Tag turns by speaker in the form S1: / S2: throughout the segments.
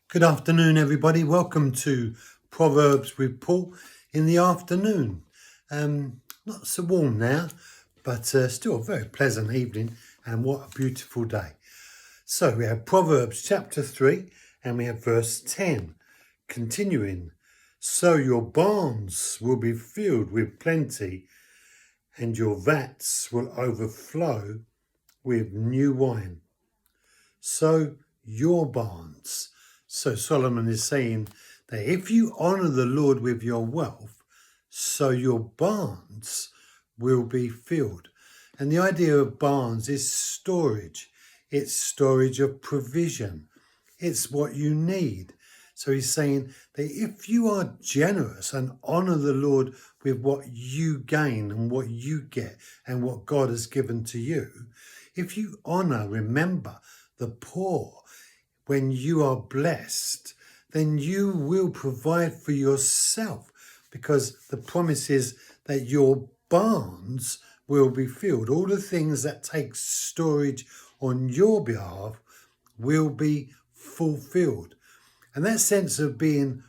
S1: Good afternoon, everybody. Welcome to Proverbs with Paul in the afternoon. Not so warm now, but still a very pleasant evening, and what a beautiful day. So we have Proverbs chapter 3 and we have verse 10, continuing. So your barns will be filled with plenty and your vats will overflow with new wine. So your barns. So Solomon is saying that if you honour the Lord with your wealth, so your barns will be filled. And the idea of barns is storage. It's storage of provision. It's what you need. So he's saying that if you are generous and honour the Lord with what you gain and what you get and what God has given to you, if you honour, remember, the poor, when you are blessed, then you will provide for yourself, because the promise is that your barns will be filled. All the things that take storage on your behalf will be fulfilled. And that sense of being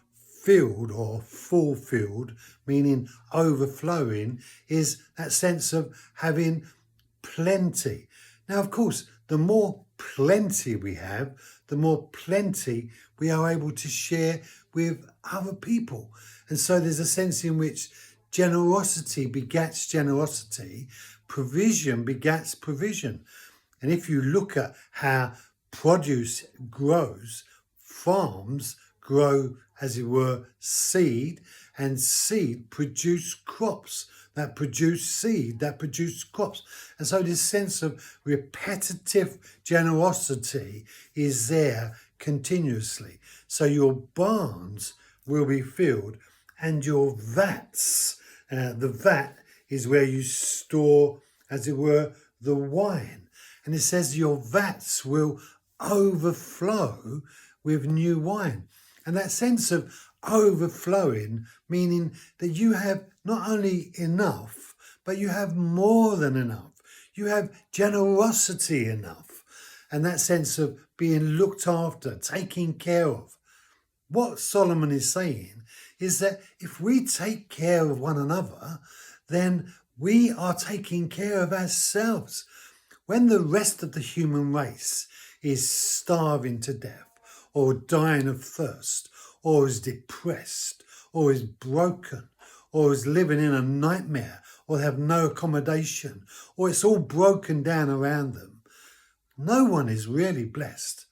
S1: filled or fulfilled, meaning overflowing, is that sense of having plenty. Now, of course, the more plenty we have, the more plenty we are able to share with other people. And so there's a sense in which generosity begets generosity, provision begets provision. And if you look at how produce grows, farms grow, as it were, seed, and seed produce crops that produce seed, that produce crops. And so this sense of repetitive generosity is there continuously. So your barns will be filled and your vats, the vat is where you store, as it were, the wine. And it says your vats will overflow with new wine. And that sense of overflowing, meaning that you have not only enough, but you have more than enough. You have generosity enough. And that sense of being looked after, taken care of. What Solomon is saying is that if we take care of one another, then we are taking care of ourselves. When the rest of the human race is starving to death, or dying of thirst, or is depressed, or is broken, or is living in a nightmare, or have no accommodation, or it's all broken down around them, no one is really blessed.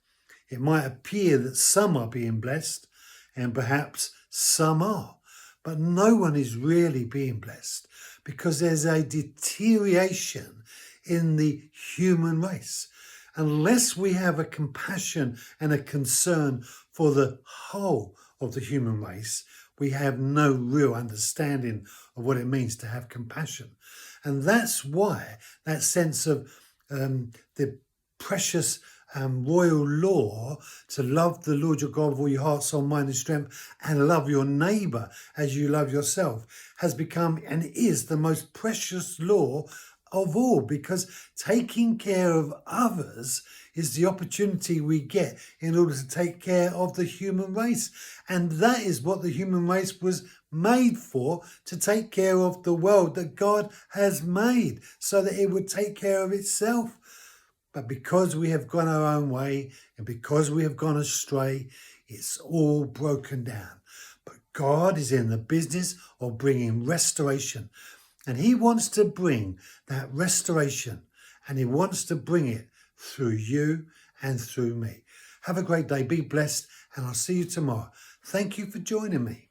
S1: It might appear that some are being blessed, and perhaps some are, but no one is really being blessed, because there's a deterioration in the human race. Unless we have a compassion and a concern for the whole of the human race, we have no real understanding of what it means to have compassion. And that's why that sense of the precious royal law to love the Lord your God with all your heart, soul, mind and strength, and love your neighbour as you love yourself, has become and is the most precious law of all, because taking care of others is the opportunity we get in order to take care of the human race. And that is what the human race was made for, to take care of the world that God has made so that it would take care of itself. But because we have gone our own way and because we have gone astray, it's all broken down. But God is in the business of bringing restoration. And he wants to bring that restoration, and he wants to bring it through you and through me. Have a great day. Be blessed, and I'll see you tomorrow. Thank you for joining me.